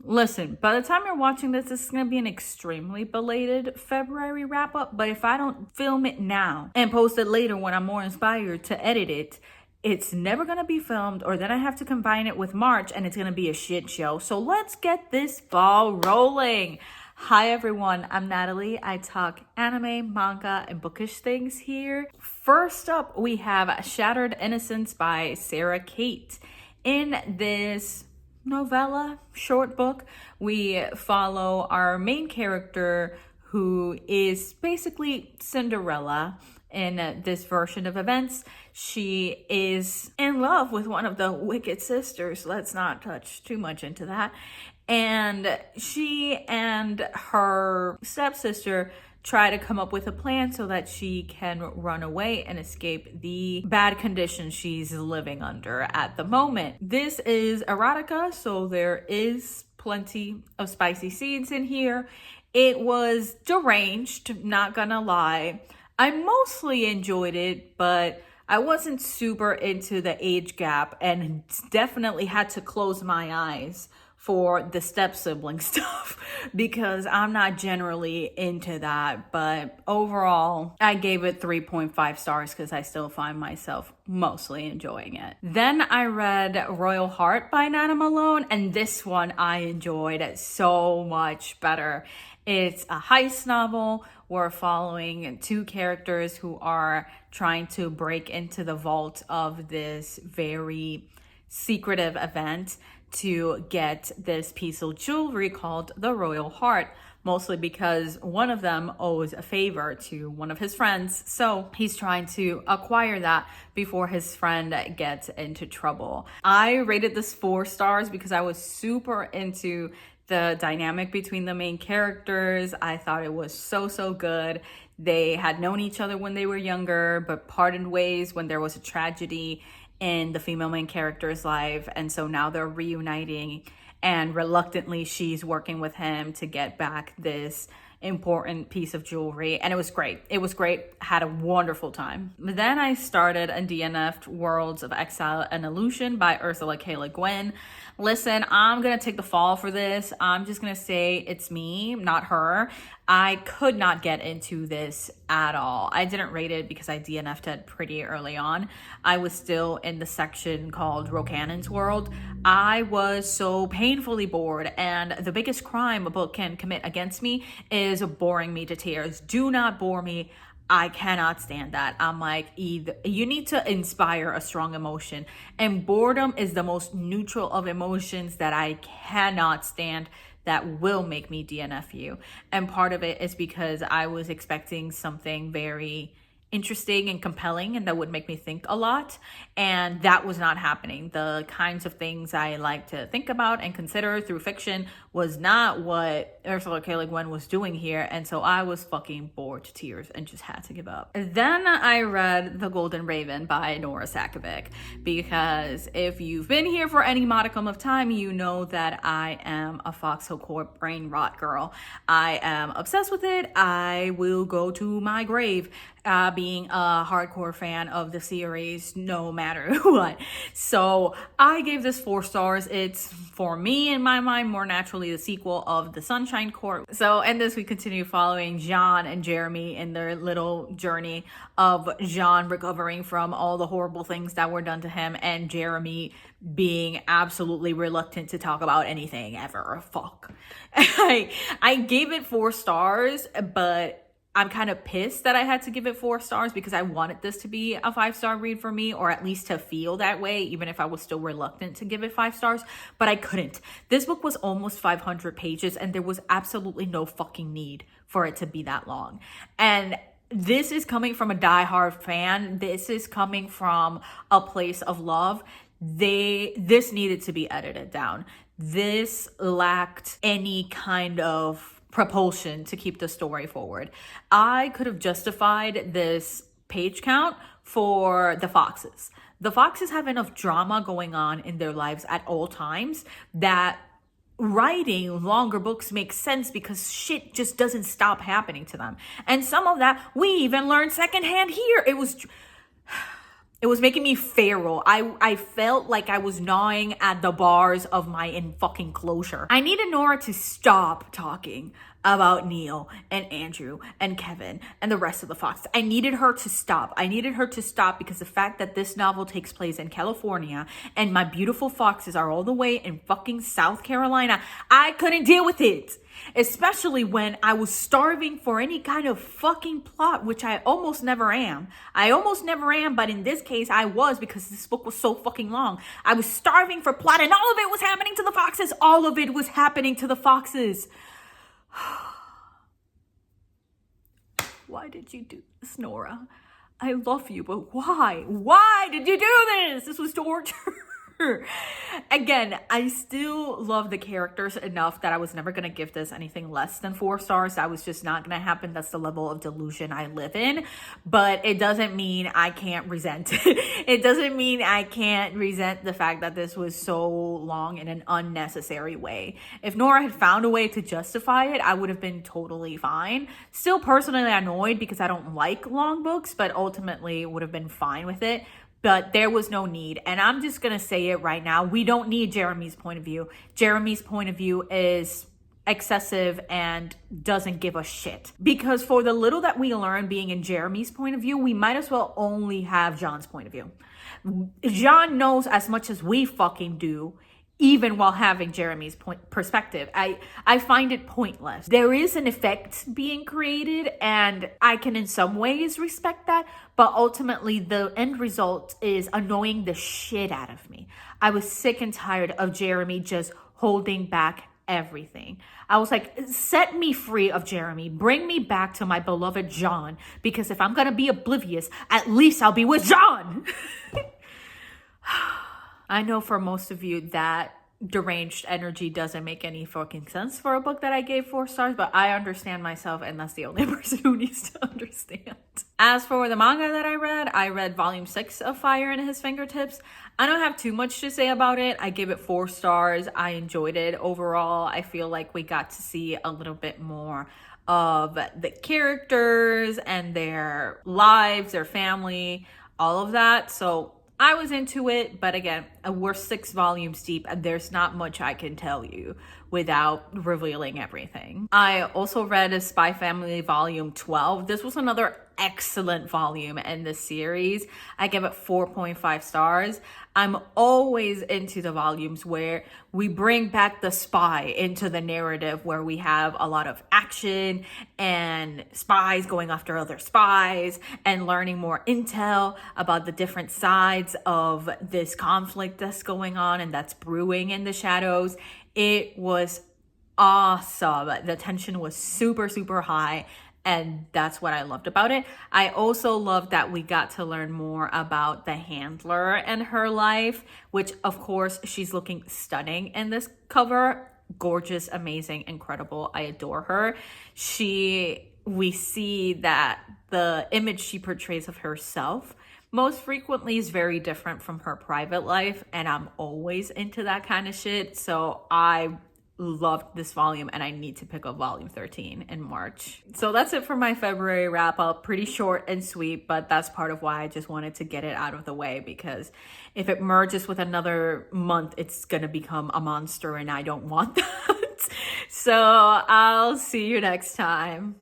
Listen, by the time you're watching this, this is going to be an extremely belated February wrap up. But if I don't film it now and post it later when I'm more inspired to edit it, it's never going to be filmed, or then I have to combine it with March and it's going to be a shit show. So let's get this ball rolling. Hi everyone, I'm Natalie. I talk anime, manga, and bookish things here. First up, we have Shattered Innocence by Cate. In this novella, short book, we follow our main character who is basically Cinderella in this version of events. She is in love with one of the wicked sisters. Let's not touch too much into that. And she and her stepsister try to come up with a plan so that she can run away and escape the bad conditions she's living under at the moment. This is erotica, so there is plenty of spicy scenes in here. It was deranged, not gonna lie. I mostly enjoyed it, but I wasn't super into the age gap and definitely had to close my eyes for the step-sibling stuff because I'm not generally into that. But overall, I gave it 3.5 stars because I still find myself mostly enjoying it. Then I read Royal Heart by Malone, and this one I enjoyed so much better. It's a heist novel. We're following two characters who are trying to break into the vault of this very secretive event to get this piece of jewelry called the Royal Heart, mostly because one of them owes a favor to one of his friends. So he's trying to acquire that before his friend gets into trouble. I rated this 4 stars because I was super into the dynamic between the main characters. I thought it was so good. They had known each other when they were younger, but parted ways when there was a tragedy in the female main character's life, and so now they're reuniting, and reluctantly she's working with him to get back this important piece of jewelry, and it was great. Had a wonderful time. Then I started a DNF Worlds of Exile and Illusion by Ursula leguin. Listen, I'm gonna take the fall for this. I'm just gonna say it's me, not her. I could not get into this at all. I didn't rate it because I DNF'd it pretty early on. I was still in the section called Rokanan's World. I was so painfully bored, and the biggest crime a book can commit against me is boring me to tears. Do not bore me. I cannot stand that. I'm like, either you need to inspire a strong emotion, and boredom is the most neutral of emotions that I cannot stand, that will make me DNF you. And part of it is because I was expecting something very interesting and compelling and that would make me think a lot, and that was not happening. The kinds of things I like to think about and consider through fiction was not what Ursula leguin was doing here, and so I was fucking bored to tears and just had to give up. Then I read The Golden Raven by Nora Sakavic, because if you've been here for any modicum of time, you know that I am a Foxhole Court brain rot girl. I am obsessed with it. I will go to my grave being a hardcore fan of the series no matter what. So I gave this 4 stars. It's, for me in my mind, more naturally the sequel of The Sunshine Court. So in this, we continue following Jean and Jeremy in their little journey of Jean recovering from all the horrible things that were done to him, and Jeremy being absolutely reluctant to talk about anything ever. Fuck. I gave it 4 stars, but I'm kind of pissed that I had to give it 4 stars because I wanted this to be a 5-star read for me, or at least to feel that way, even if I was still reluctant to give it 5 stars, but I couldn't. This book was almost 500 pages and there was absolutely no fucking need for it to be that long. And this is coming from a diehard fan. This is coming from a place of love. This needed to be edited down. This lacked any kind of propulsion to keep the story forward. I could have justified this page count for the foxes. The foxes have enough drama going on in their lives at all times that writing longer books makes sense because shit just doesn't stop happening to them. And some of that we even learned secondhand here. It was making me feral. I felt like I was gnawing at the bars of my in fucking closure. I needed Nora to stop talking about Neil and Andrew and Kevin and the rest of the Foxes. I needed her to stop. I needed her to stop because the fact that this novel takes place in California and my beautiful foxes are all the way in fucking South Carolina, I couldn't deal with it. Especially when I was starving for any kind of fucking plot, which I almost never am. I almost never am, but in this case I was, because this book was so fucking long. I was starving for plot, and all of it was happening to the foxes. All of it was happening to the foxes. Why did you do this, Nora? I love you, but why? Why did you do this? This was torture. Again, I still love the characters enough that I was never going to give this anything less than 4 stars. That was just not going to happen. That's the level of delusion I live in. But it doesn't mean I can't resent it. It doesn't mean I can't resent the fact that this was so long in an unnecessary way. If Nora had found a way to justify it, I would have been totally fine. Still personally annoyed because I don't like long books, but ultimately would have been fine with it. But there was no need. And I'm just going to say it right now. We don't need Jeremy's point of view. Jeremy's point of view is excessive and doesn't give a shit. Because for the little that we learn being in Jeremy's point of view, we might as well only have John's point of view. John knows as much as we fucking do, even while having Jeremy's perspective. I find it pointless. There is an effect being created, and I can in some ways respect that, but ultimately the end result is annoying the shit out of me. I was sick and tired of Jeremy just holding back everything. I was like, set me free of Jeremy. Bring me back to my beloved John, because if I'm gonna be oblivious, at least I'll be with John. I know for most of you that deranged energy doesn't make any fucking sense for a book that I gave 4 stars, but I understand myself, and that's the only person who needs to understand. As for the manga that I read volume 6 of Fire in His Fingertips. I don't have too much to say about it. I gave it 4 stars. I enjoyed it overall. I feel like we got to see a little bit more of the characters and their lives, their family, all of that. So I was into it, but again, we're 6 volumes deep and there's not much I can tell you without revealing everything. I also read a Spy Family volume 12. This was another excellent volume in this series. I give it 4.5 stars. I'm always into the volumes where we bring back the spy into the narrative, where we have a lot of action and spies going after other spies and learning more intel about the different sides of this conflict that's going on and that's brewing in the shadows. It was awesome. The tension was super, super high. And that's what I loved about it. I also loved that we got to learn more about the handler and her life, which of course she's looking stunning in this cover. Gorgeous, amazing, incredible. I adore her. We see that the image she portrays of herself most frequently is very different from her private life. And I'm always into that kind of shit. So I loved this volume, and I need to pick up volume 13 in March. So that's it for my February wrap up. Pretty short and sweet, but that's part of why I just wanted to get it out of the way, because if it merges with another month, it's gonna become a monster and I don't want that. So I'll see you next time.